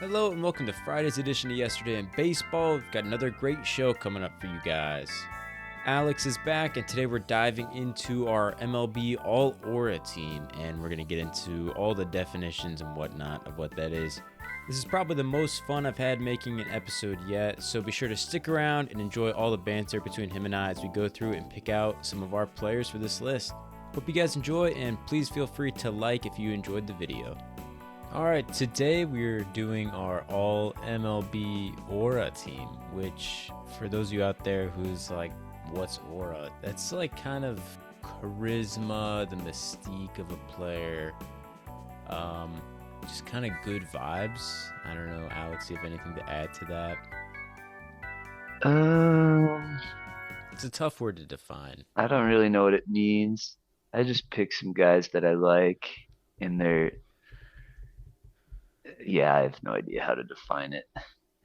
Hello and welcome to Friday's edition of Yesterday in Baseball. We've got another great show coming up for you guys. Alex is back, and today we're diving into our MLB All-Aura Team, and we're going to get into all the definitions and whatnot of what that is. This is probably the most fun I've had making an episode yet, so be sure to stick around and enjoy all the banter between him and I as we go through and pick out some of our players for this list. Hope you guys enjoy, and please feel free to like if you enjoyed the video. Alright, today we're doing our all MLB Aura team, which for those of you out there who's like, what's Aura? That's like kind of charisma, the mystique of a player, just kind of good vibes. I don't know, Alex, do you have anything to add to that? It's a tough word to define. I don't really know what it means. I just pick some guys that I like, and I have no idea how to define it.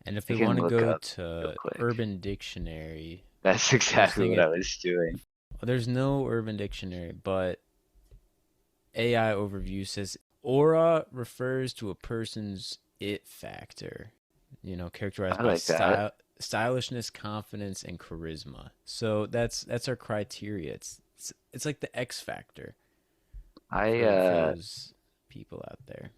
And if I we can want to look go up real to quick. Urban Dictionary, That's first exactly thing what I was doing. there's no Urban Dictionary, but AI overview says aura refers to a person's it factor, characterized I by like that. stylishness, confidence, and charisma. So that's our criteria. It's like the X factor I for uh those people out there.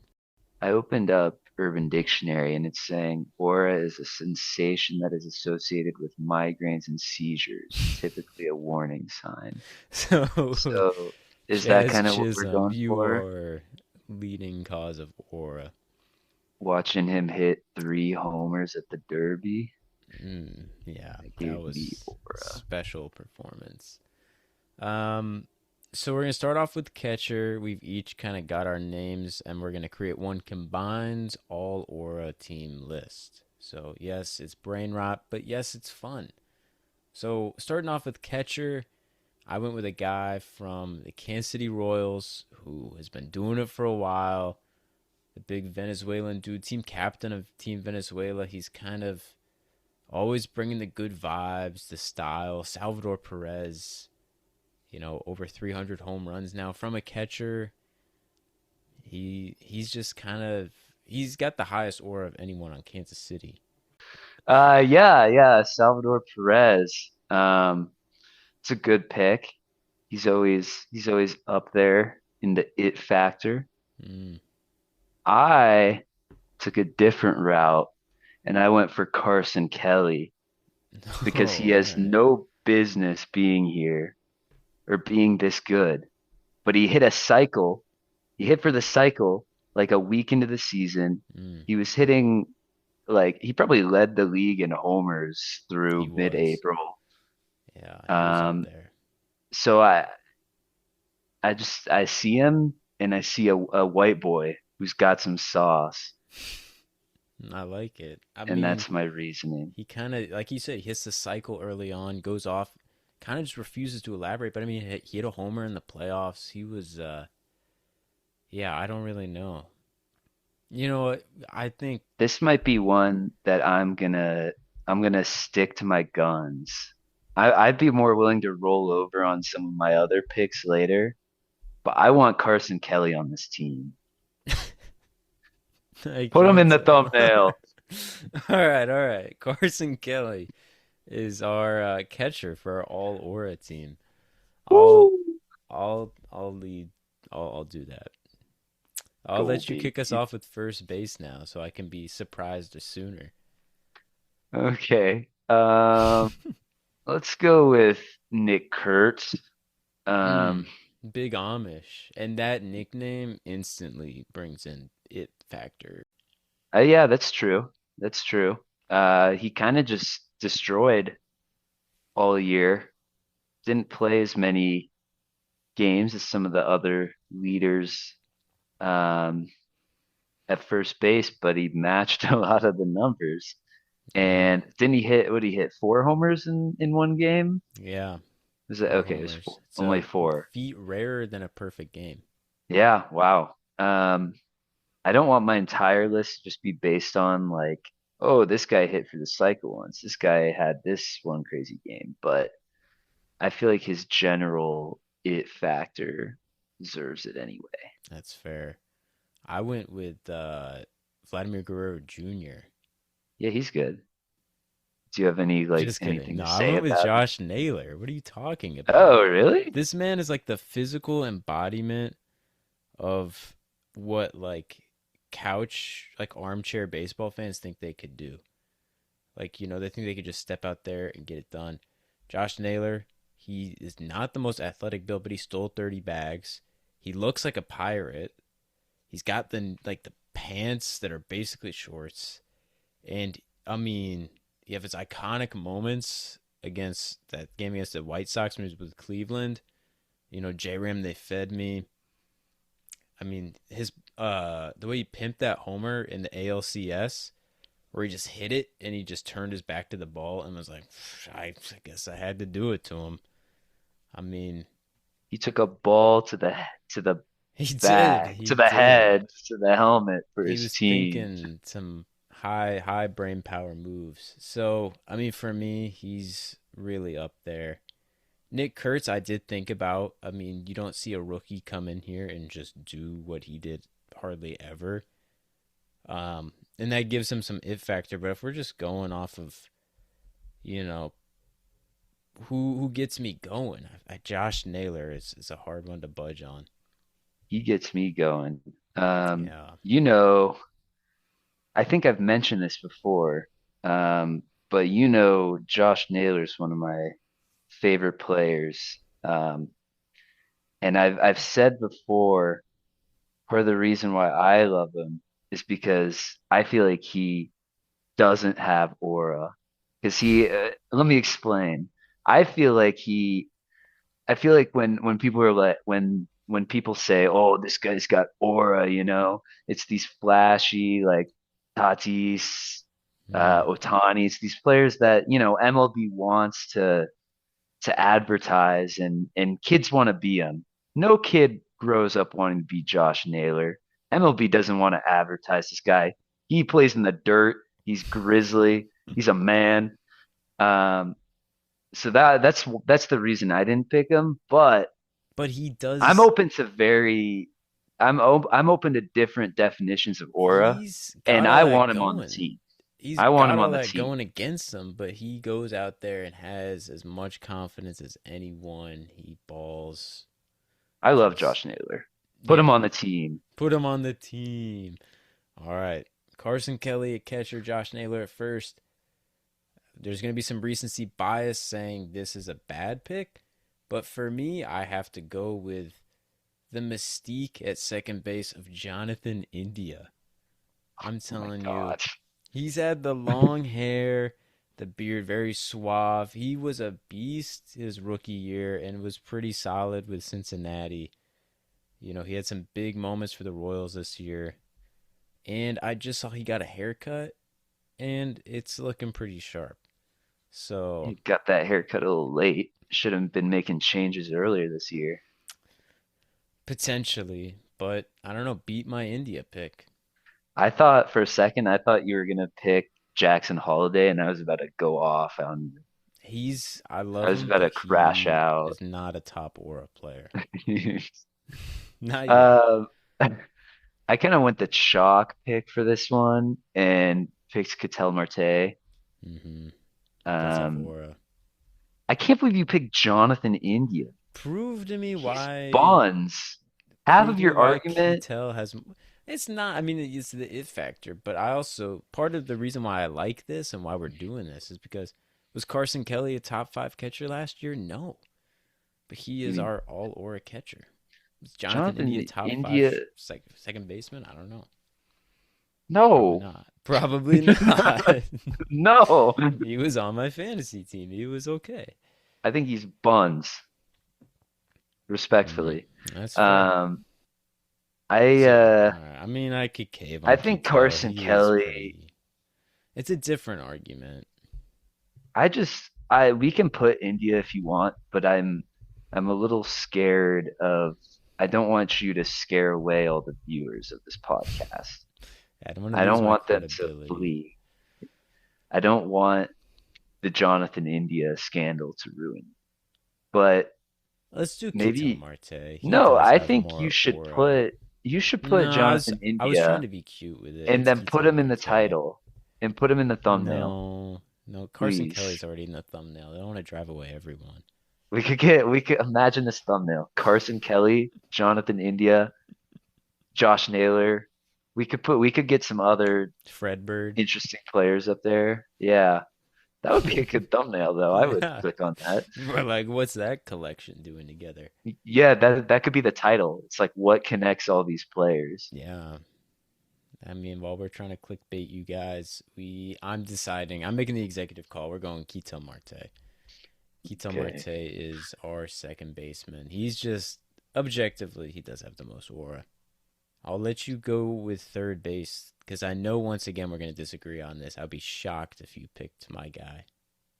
I opened up Urban Dictionary and it's saying aura is a sensation that is associated with migraines and seizures, typically a warning sign. So So is that Jazz kind of what we're Chisholm, going you for? are leading cause of aura. Watching him hit 3 homers at the Derby, Yeah, that that gave me was aura. special performance. Um, so we're gonna start off with catcher. We've each kind of got our names, and we're gonna create one combined all aura team list. So yes, it's brain rot, but yes, it's fun. So starting off with catcher, I went with a guy from the Kansas City Royals who has been doing it for a while. The big Venezuelan dude, team captain of Team Venezuela. He's kind of always bringing the good vibes, the style. Salvador Perez, over 300 home runs now from a catcher. He's just kind of he's got the highest aura of anyone on Kansas City. Yeah, Salvador Perez. It's a good pick. He's always up there in the it factor. Mm. I took a different route and I went for Carson Kelly because Oh, he all has right. no business being here or being this good. But he hit a cycle. He hit for the cycle like a week into the season. Mm. He was hitting like he probably led the league in homers He through was. mid-April. Yeah, he was up Um, there. so I see him and I see a white boy who's got some sauce, I like it. I and mean, that's my reasoning. he kind of, like you said, he hits the cycle early on, goes off, kind of just refuses to elaborate. But I mean, he hit a homer in the playoffs. He was, yeah, I don't really know. You know what? I think, This might be one that I'm gonna stick to my guns. I'd be more willing to roll over on some of my other picks later, but I want Carson Kelly on this team. I Put him can't in the tell. thumbnail. All right. Carson Kelly is our catcher for our All Aura team. I'll, Woo! I'll lead. I'll do that. I'll Go let you kick us baby. off with first base now, so I can be surprised sooner. Okay. Let's go with Nick Kurtz. Um, Big Amish, and that nickname instantly brings in it factor. yeah, that's true. That's true. He kind of just destroyed all year. Didn't play as many games as some of the other leaders um, at first base, but he matched a lot of the numbers. Yeah, And didn't he hit? What he hit? 4 homers in one game? yeah, Was it four okay? It was homers. It's only a four. feat rarer than a perfect game. Yeah. Wow. I don't want my entire list to just be based on like, oh, this guy hit for the cycle once. This guy had this one crazy game, but I feel like his general it factor deserves it anyway. That's fair. I went with Vladimir Guerrero Jr. Yeah, he's good. Do you have Just kidding. anything No, to I say went with about him? Josh Naylor. What are you talking about? Oh, really? This man is like the physical embodiment of what like couch like armchair baseball fans think they could do. Like, they think they could just step out there and get it done. Josh Naylor, he is not the most athletic build, but he stole 30 bags. He looks like a pirate. He's got the pants that are basically shorts. And I mean, you have his iconic moments against that game against the White Sox when he was with Cleveland. J-Ram, they fed me. I mean, his the way he pimped that homer in the ALCS, where he just hit it and he just turned his back to the ball and was like, I guess I had to do it to him. I mean, He took a ball to the he did. back, He to the did. head, to the helmet for He his was team. thinking some high brain power moves. So, I mean, for me, he's really up there. Nick Kurtz, I did think about. I mean, you don't see a rookie come in here and just do what he did hardly ever. And that gives him some it factor. But if we're just going off of, you know, who gets me going, Josh Naylor is a hard one to budge on. He gets me going. Um, Yeah, you know, I think I've mentioned this before, but Josh Naylor's one of my favorite players. And I've said before, part of the reason why I love him is because I feel like he doesn't have aura. Because let me explain. I feel like I feel like when people are like when people say, "Oh, this guy's got aura," it's these flashy like Tatis, mm, Ohtani's, these players that MLB wants to advertise and kids want to be them. No kid grows up wanting to be Josh Naylor. MLB doesn't want to advertise this guy. He plays in the dirt. He's grizzly. He's a man. Um, so that's the reason I didn't pick him. But but he I'm does. open to I'm open to different definitions of aura, He's and got all I that want him on the going. team. He's I want got him all on the that team. going against him, but he goes out there and has as much confidence as anyone. He balls. I love Just Josh Naylor. Put him yeah, on the team. put him on the team. All right, Carson Kelly at catcher, Josh Naylor at first. There's going to be some recency bias saying this is a bad pick, but for me, I have to go with the mystique at second base of Jonathan India. I'm Oh my telling you, God. he's had the long hair, the beard, very suave. He was a beast his rookie year and was pretty solid with Cincinnati. He had some big moments for the Royals this year. And I just saw he got a haircut and it's looking pretty sharp. So He got that haircut a little late. Should have been making changes earlier this year. potentially, but I don't know, beat my India pick. I thought for a second, I thought you were gonna pick Jackson Holiday, and I was about to go off on. I I love was him, about to but crash he out. is not a top aura player. Not yet. Um, I kind of went the chalk pick for this one and picked Ketel Marte. Hmm. He does have Um, aura. I can't believe you picked Jonathan India. Prove to me He's why. Buns. Half Prove of to me your why argument, Ketel has. It's not. I mean, it's the it factor. But I also part of the reason why I like this and why we're doing this is because was Carson Kelly a top five catcher last year? No, but he you is mean our all aura catcher. Was Jonathan India Jonathan top five India? second baseman? I don't know. Probably No, not. Probably not. no. He was on my fantasy team. He was okay. I think he's buns, Hmm. respectfully. That's fair. Um, I So, uh, all right. I mean, I could cave I on think Ketel. Carson He is Kelly. pretty. It's a different argument. I we can put India if you want, but I'm a little scared of. I don't want you to scare away all the viewers of this podcast. I don't want to I lose don't my want them to credibility. flee. I don't want the Jonathan India scandal to ruin. But Let's do Ketel maybe Marte. He no. does I have think you more should aura. put. You should put No, Jonathan I was trying India to be cute with it. and It's then put Ketel him in the Marte. title and put him in the thumbnail, No, no, Carson Kelly's please. already in the thumbnail. They don't want to drive away everyone. We could imagine this thumbnail. Carson Kelly, Jonathan India, Josh Naylor. We could get some other Fredbird. interesting players up there. Yeah. That would be a good thumbnail though. I would Yeah. click on that. We're like, what's that collection doing together? Yeah, that could be the title. It's like what connects all these players. Yeah. I mean, while we're trying to clickbait you guys, I'm deciding. I'm making the executive call. We're going Ketel Marte. Ketel Okay. Marte is our second baseman. He's just objectively, he does have the most aura. I'll let you go with third base because I know once again we're going to disagree on this. I'd be shocked if you picked my guy.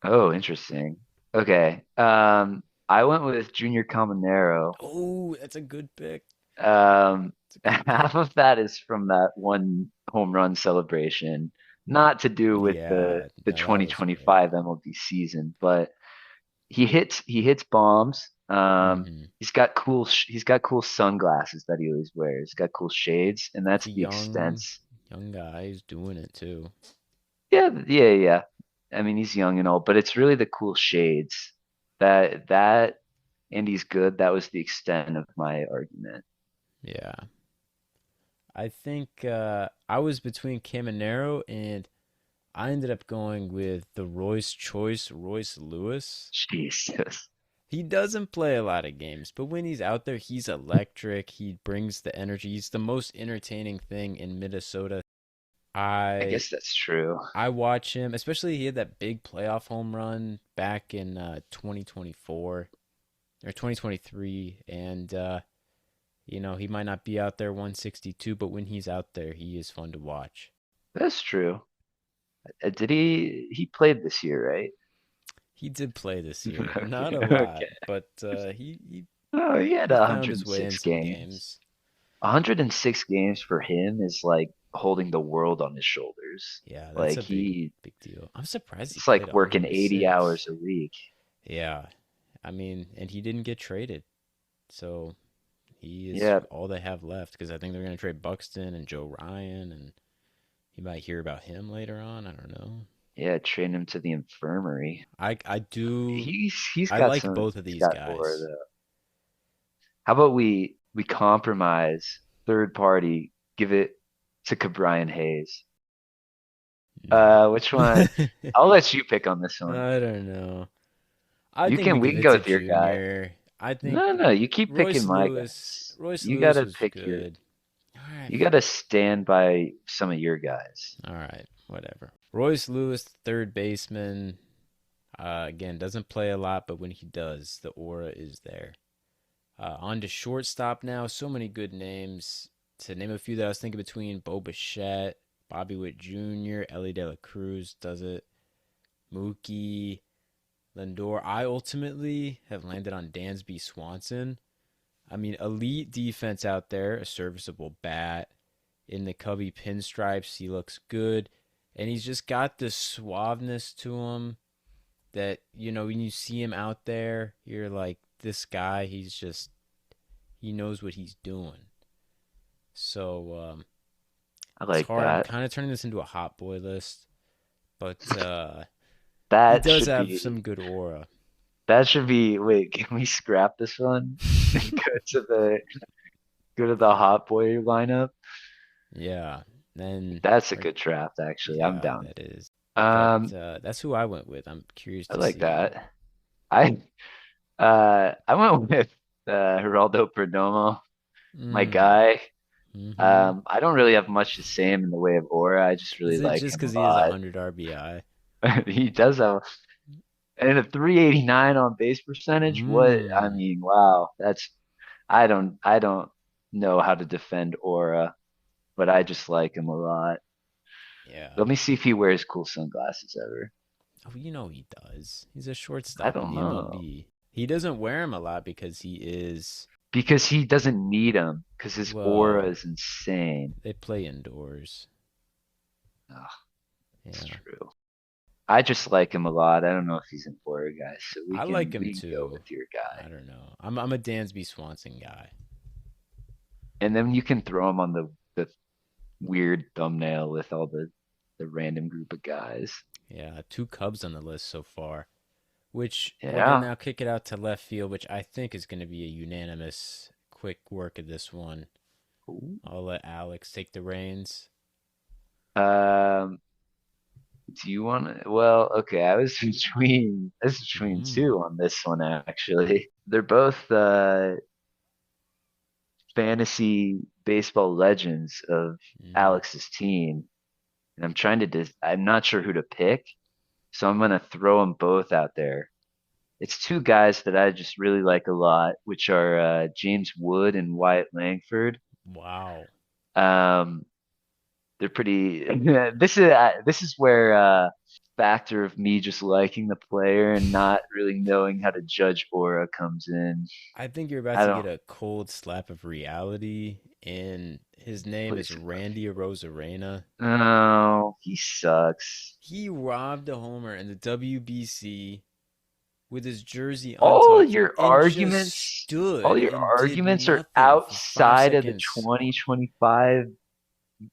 Oh, interesting. Okay. I went with Junior Caminero. Oh, that's a good pick. Um, It's a good pick. half of that is from that one home run celebration, not to do with Yeah, the no, that was great. 2025 MLB season, but he hits bombs. Hmm. He's got cool sunglasses that he always wears. He's got cool shades, and It's that's a the extent. young guy. He's doing it too. Yeah, yeah, yeah. I mean, he's young and all, but it's really the cool shades that and he's good. That was the extent of my argument. Yeah. I think I was between Caminero and I ended up going with the Royce choice, Royce Lewis. Jesus. He doesn't play a lot of games, but when he's out there, he's electric. He brings the energy. He's the most entertaining thing in Minnesota. I I guess that's true. I watch him, especially he had that big playoff home run back in 2024 or 2023, and he might not be out there 162, but when he's out there, he is fun to watch. That's true. Did he played this year, right? He did play this year, not Okay. a lot, Okay. but he Oh, he had he found his way in 106 some games. games. 106 games for him is like holding the world on his shoulders. Yeah, that's Like a big deal. I'm surprised he it's played like working 80 hours 106. a week. Yeah, I mean, and he didn't get traded, so he is Yeah, all they have left because I think they're gonna trade Buxton and Joe Ryan, and you might hear about him later on. I don't know. yeah, train him to the infirmary. I do He's I got like some both of he's these got aura guys. though. How about we compromise third party, give it to Cabrian Hayes. No, Which one? I'll let you pick on this one. I don't know. I think we We give can it go to with your guy. Junior. I think No, no, you keep picking Royce my Lewis. guys. Royce You Lewis gotta was pick your good. All right, you gotta stand by some of your guys. all right, whatever. Royce Lewis, third baseman. Again, doesn't play a lot, but when he does, the aura is there. On to shortstop now. So many good names. To name a few that I was thinking between Bo Bichette, Bobby Witt Jr., Ellie De La Cruz does it. Mookie, Lindor. I ultimately have landed on Dansby Swanson. I mean, elite defense out there, a serviceable bat. In the Cubby pinstripes, he looks good. And he's just got this suaveness to him that, when you see him out there, you're like, this guy, he knows what he's doing. So I it's like hard. I'm that. kind of turning this into a hot boy list, but he That does should have be some good aura. wait, can we scrap this one and go to the hot boy lineup? Yeah. Then, That's a our, good draft, actually. I'm yeah, down. that is. But Um, that's who I went with. I'm curious I to like see. that. I I went with Geraldo Perdomo, my Mm. guy. Mm-hmm. I don't really have much to say him in the way of aura. I just really Is it like just him because a he has lot. 100 RBI? He does have and a 389 on base percentage. What I Mm. mean, wow, that's I don't know how to defend aura, but I just like him a lot. Yeah. Let me see if he wears cool sunglasses ever. Oh, he does. He's a I shortstop in don't the know MLB. He doesn't wear them a lot because he is, because he doesn't need them because his aura well, is insane. they play indoors. Ugh, it's Yeah. true. I just like him a lot. I don't know if he's an aura guy, so I like him we can go too. with your guy. I don't know. I'm a Dansby Swanson guy. And then you can throw him on the weird thumbnail with all the random group of guys. Yeah, two Cubs on the list so far. Which we're gonna Yeah. now kick it out to left field, which I think is gonna be a unanimous quick work of this one. Ooh. I'll let Alex take the reins. Um, do you want to? Well, okay. I was between Mm, two on this one actually. They're both fantasy baseball legends of mm. Alex's team, and I'm not sure who to pick, so I'm gonna throw them both out there. It's two guys that I just really like a lot, which are James Wood and Wyatt Langford. Wow. Um, they're pretty. This is where factor of me just liking the player and not really knowing how to judge aura comes in. I think you're about I to get don't a cold slap of reality, and his name is please. Randy Rosarena. No, he sucks. He robbed a homer in the WBC with his jersey All untouched your and just arguments, all stood your and did arguments are nothing for five outside of the seconds. 2025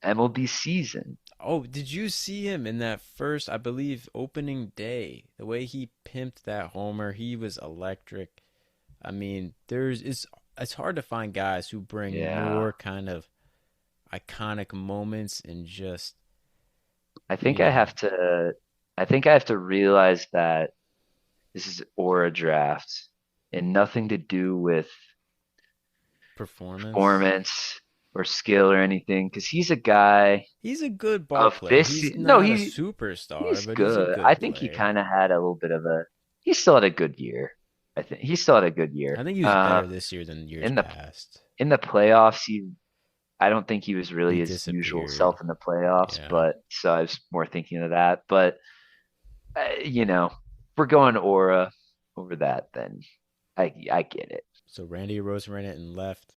MLB season. Oh, did you see him in that first, I believe, opening day? The way he pimped that homer, he was electric. I mean, it's hard to find guys who bring Yeah. more kind of iconic moments and just, I you think I know, have to I think I have to realize that this is Aura draft and nothing to do with performance. performance or skill or anything because he's a guy He's a good ball of player. this He's no, not a superstar, he's but he's a good. I good think he player. kind of had a little bit of a he still had a good year. I think he still had a good I year. think he was better this year than years In the past. in the playoffs, I don't think he was He really his usual disappeared. self in the playoffs, Yeah. but so I was more thinking of that. But if we're going aura over that, then I get it. So Randy Rosarena in left.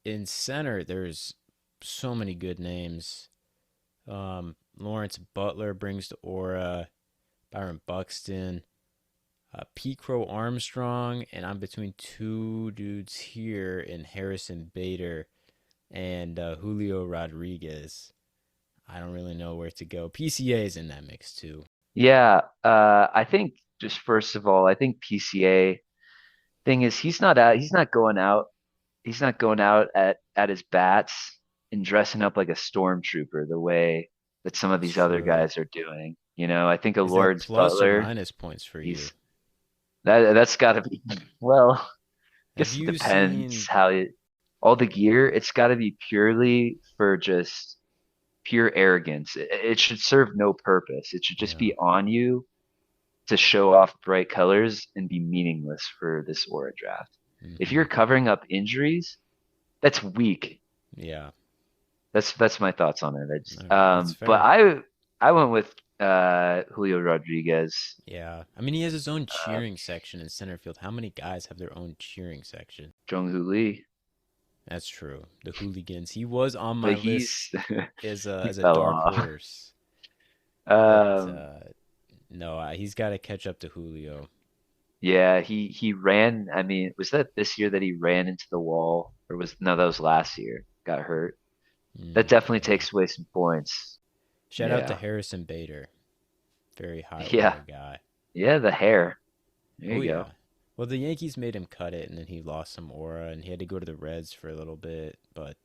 In center, there's so many good names. Lawrence Butler brings the aura. Byron Buxton, Pete Crow Armstrong, and I'm between two dudes here in Harrison Bader and Julio Rodriguez. I don't really know where to go. PCA is in that mix too. Yeah, I think just first of all, I think PCA thing is he's not going out at his bats and dressing up like a stormtrooper the way that some of That's these other true. guys are doing. I think a Is that Lawrence plus or Butler, minus points for you? he's that's got to be well, Have guess it you depends seen? all the gear, it's got to be purely for just pure arrogance. It should serve no purpose. It should just Yeah. be on you to show off bright colors and be meaningless for this aura draft. If Hmm. you're covering up injuries, that's weak. Yeah. That's my thoughts on it. All right. That's But fair. I went with Julio Rodriguez. Yeah. I mean, he has his own Uh, cheering section in center field. How many guys have their own cheering section? Jung Hoo Lee, That's true. The hooligans. He was on my but list he as a fell dark off. horse, but Um, no, he's got to catch up to Julio. yeah, he ran. I mean, was that this year that he ran into the wall, or was no, that was last year. Got hurt. That definitely Yeah. takes away some points. Shout out to Yeah, Harrison Bader. Very high yeah, aura guy. yeah. The hair. There Oh you go. yeah. Well, the Yankees made him cut it, and then he lost some aura, and he had to go to the Reds for a little bit. But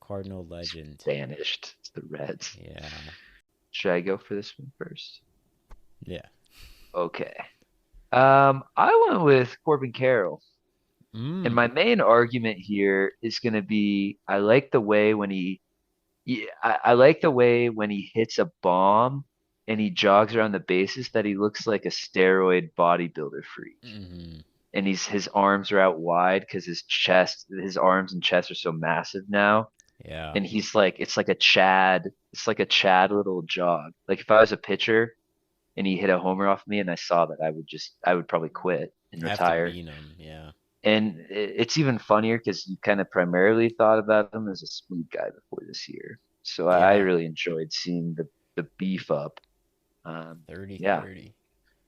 Cardinal It's legend. vanished. It's the Reds. Yeah. Should I go for this one first? Yeah. Okay. I went with Corbin Carroll. And my Mm. main argument here is going to be I like the way when I like the way when he hits a bomb and he jogs around the bases that he looks like a steroid bodybuilder freak. Hmm. And his arms are out wide because his arms and chest are so massive now. Yeah. And it's like a Chad little jog. Like if I was a pitcher and he hit a homer off me and I saw that, I would probably quit and Have to retire. beat him. Yeah. And it's even funnier because you kind of primarily thought about him as a speed guy before this year. So I Yeah. really enjoyed seeing the beef up. Um, 30 yeah, 30.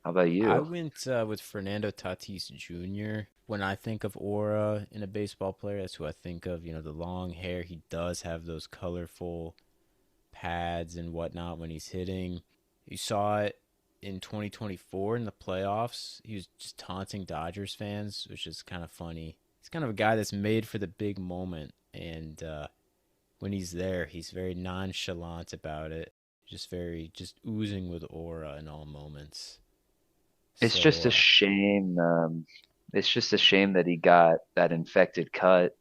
How about I you? went with Fernando Tatis Jr. When I think of aura in a baseball player, that's who I think of. You know, the long hair. He does have those colorful pads and whatnot when he's hitting. You saw it in 2024 in the playoffs. He was just taunting Dodgers fans, which is kind of funny. He's kind of a guy that's made for the big moment, and when he's there, he's very nonchalant about it. Just oozing with aura in all moments. It's So, just a shame. It's just a shame that he got that infected cut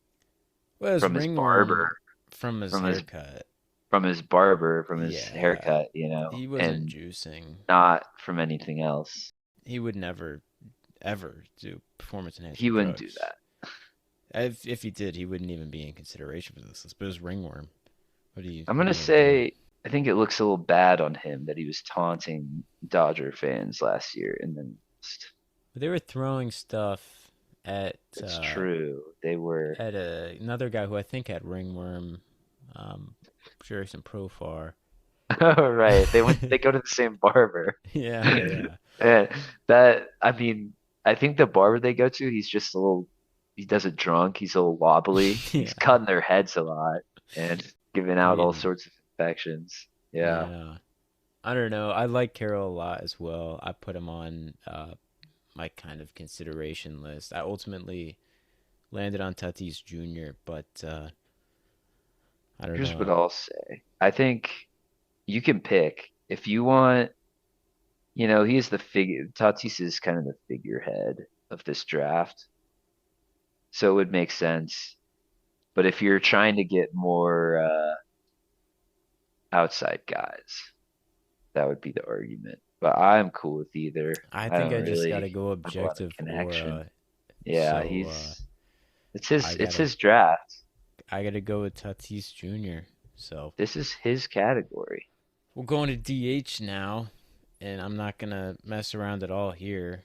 well, his from his ringworm barber, from his from his haircut. from his Yeah, haircut, he wasn't and juicing. not from anything else. He would never, ever do performance He enhancing wouldn't do drugs. that. If he did, he wouldn't even be in consideration for this list. But it was ringworm. I'm What are gonna you gonna do? say I think it looks a little bad on him that he was taunting Dodger fans last year, and then But they were throwing stuff at it's true. They were another guy who I think had ringworm. Jerison Profar. right. They go to the same barber. Yeah, yeah, And that I mean, I think the barber they go to, he's just a little he does it drunk, he's a little wobbly. He's yeah. cutting their heads a lot and giving out all Getting sorts of infections. Yeah. yeah. I don't know. I like Carroll a lot as well. I put him on my kind of consideration list. I ultimately landed on Tatis Jr., but I don't Here's what know. I'll say. I think you can pick if you want, he's the figure Tatis is kind of the figurehead of this draft. So it would make sense. But if you're trying to get more outside guys, that would be the argument. But I'm cool with either. I I think don't I just got really to go have a lot of objective connection. aura. Yeah, So he's I it's gotta his draft. I gotta go with Tatis Jr. So This is his category. we're going to DH now, and I'm not gonna mess around at all here.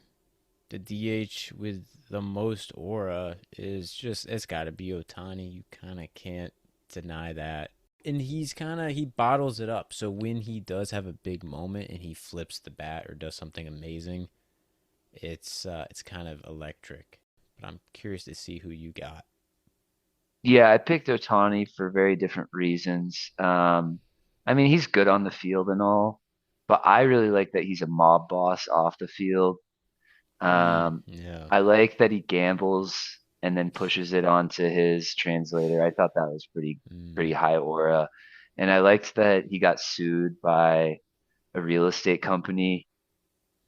The DH with the most aura is just it's got to be Otani. You kind of can't deny that. And he bottles it up. So when he does have a big moment and he flips the bat or does something amazing, it's kind of electric. But I'm curious to see who you got. Yeah, I picked Otani for very different reasons. I mean, he's good on the field and all, but I really like that he's a mob boss off the field. Um, Yeah. I like that he gambles and then pushes it onto his translator. I thought that was pretty Mm, high aura. And I liked that he got sued by a real estate company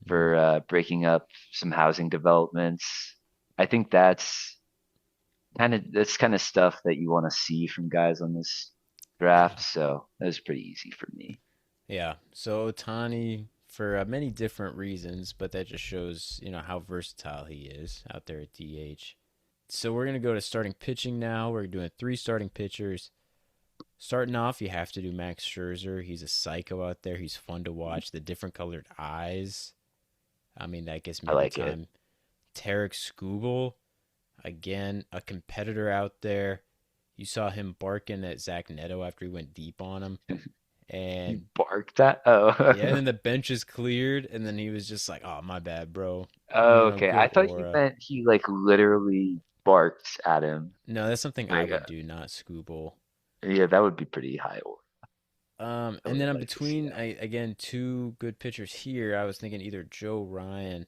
mm, for breaking up some housing developments. I think that's kind of stuff that you want to see from guys on this yeah. draft. So that was pretty easy for me. Yeah. So Otani for many different reasons, but that just shows, how versatile he is out there at DH. So we're going to go to starting pitching now. We're doing three starting pitchers. Starting off, you have to do Max Scherzer. He's a psycho out there. He's fun to watch. The different colored eyes. I mean, that gets me I every like it. time. Tarek Skubal, again, a competitor out there. You saw him barking at Zach Neto after he went deep on him. You And barked at? yeah, and Oh. then the bench is cleared, and then he was just like, "Oh, my bad, bro. You Oh, know, okay. I good thought you aura." meant he like literally barked at him. No, that's something I Like, would do, not Scooble. yeah, that would be pretty high order. I And would then have I'm liked to see between that. again two good pitchers here. I was thinking either Joe Ryan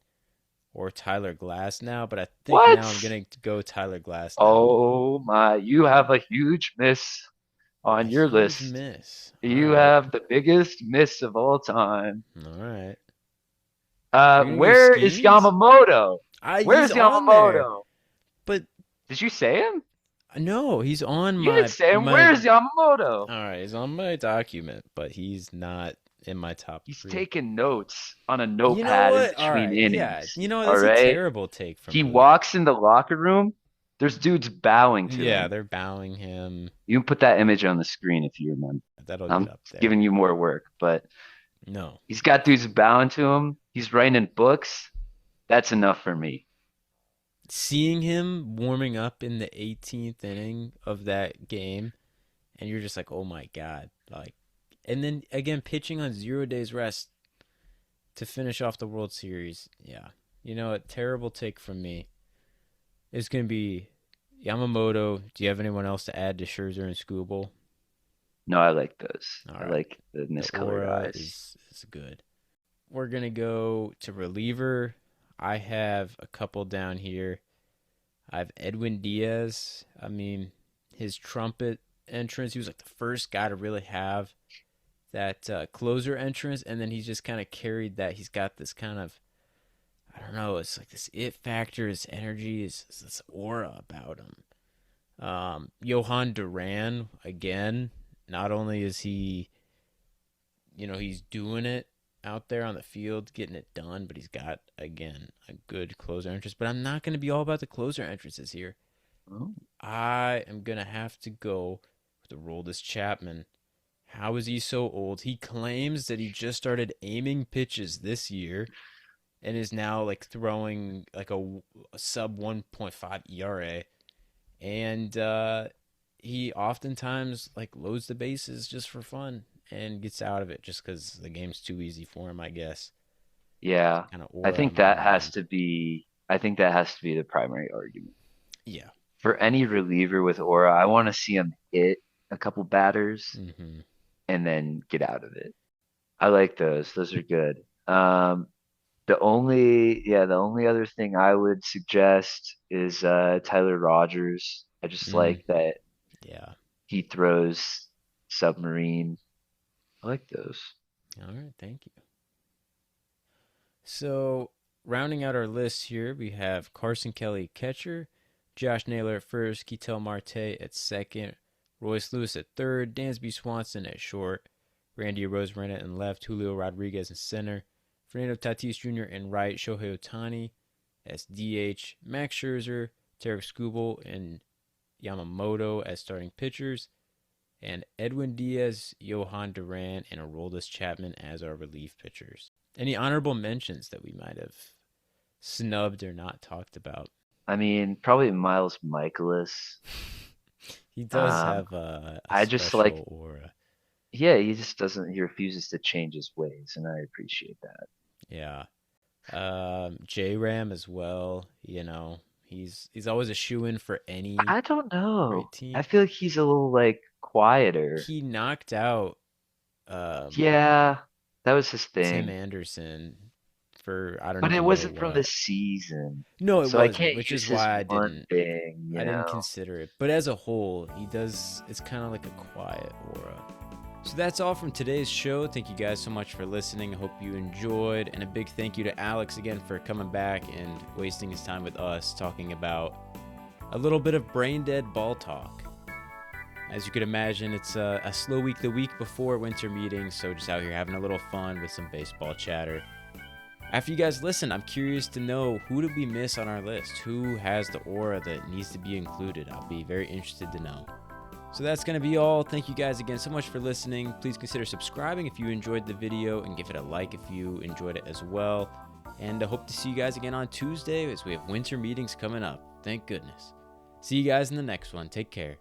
or Tyler Glass now, but I think now I'm What? gonna go Tyler Glass now. Oh my, you have a huge miss A on your huge list. miss. All You right, have the biggest miss of all time. all right. You're gonna go Where is Skeens? Yamamoto? He's Where's on there, Yamamoto? but Did you say him? no, he's on You didn't my say him. my. Where's Yamamoto? All right, he's on my document, but he's not in my top He's three. taking notes on a You know notepad in what? All between right, yeah. innings. You know All that's a right. terrible take from He me. walks in the locker room. There's dudes bowing to Yeah, him. they're bowing him. You can put that image on the screen if you remember. That'll get I'm up there. giving you more work, but No. he's got dudes bowing to him. He's writing in books. That's enough for me. Seeing him warming up in the 18th inning of that game, and you're just like, oh my God. Like, and then again, pitching on 0 days rest. to finish off the World Series, yeah. You know, a terrible take from me. It's going to be Yamamoto. Do you have anyone else to add to Scherzer and Skubal? No, I like those. All I right. like the The miscolored aura eyes. is good. We're going to go to reliever. I have a couple down here. I have Edwin Diaz. I mean, his trumpet entrance, he was like the first guy to really have that closer entrance, and then he's just kind of carried that. He's got this kind of, I don't know, it's like this it factor, his energy, is this aura about him. Johan Duran, again, not only is he, he's doing it out there on the field, getting it done, but he's got, again, a good closer entrance. But I'm not going to be all about the closer entrances here. Oh. I am going to have to go with the Aroldis Chapman. How is he so old? He claims that he just started aiming pitches this year and is now like throwing like a sub 1.5 ERA. And he oftentimes like loads the bases just for fun and gets out of it just because the game's too easy for him, I guess. Yeah. Kind of I aura think I'm getting that out of has him. to be I think that has to be the primary argument. Yeah. For any reliever with aura, I want to see him hit a couple batters Mm-hmm. and then get out of it. I like those. Those are good. The only other thing I would suggest is Tyler Rogers. I just Mm, like that yeah. he throws submarine. I like those. All right. Thank you. So, rounding out our list here, we have Carson Kelly catcher, Josh Naylor at first, Ketel Marte at second, Royce Lewis at third, Dansby Swanson at short, Randy Arozarena in left, Julio Rodriguez in center, Fernando Tatis Jr. in right, Shohei Ohtani as DH, Max Scherzer, Tarek Skubal, and Yamamoto as starting pitchers, and Edwin Diaz, Johan Duran, and Aroldis Chapman as our relief pitchers. Any honorable mentions that we might have snubbed or not talked about? I mean, probably Miles Michaelis. He does Um, have a I just like, special aura. yeah, he just doesn't, he refuses to change his ways, and I appreciate that. Yeah. J Ram as well. He's always a shoe in for any I don't great know. I team. feel like he's a little like quieter. He knocked out um, Yeah, that was his Tim thing. Anderson for I don't But it even know wasn't from the what. season. No, it So I wasn't, can't which is use his why one thing, I didn't consider it. But as a whole, he does. It's kind of like a quiet aura. So that's all from today's show. Thank you guys so much for listening. I hope you enjoyed. And a big thank you to Alex again for coming back and wasting his time with us talking about a little bit of brain dead ball talk. As you could imagine, it's a slow week the week before winter meetings, so just out here having a little fun with some baseball chatter. After you guys listen, I'm curious to know, who did we miss on our list? Who has the aura that needs to be included? I'll be very interested to know. So that's going to be all. Thank you guys again so much for listening. Please consider subscribing if you enjoyed the video, and give it a like if you enjoyed it as well. And I hope to see you guys again on Tuesday as we have winter meetings coming up. Thank goodness. See you guys in the next one. Take care.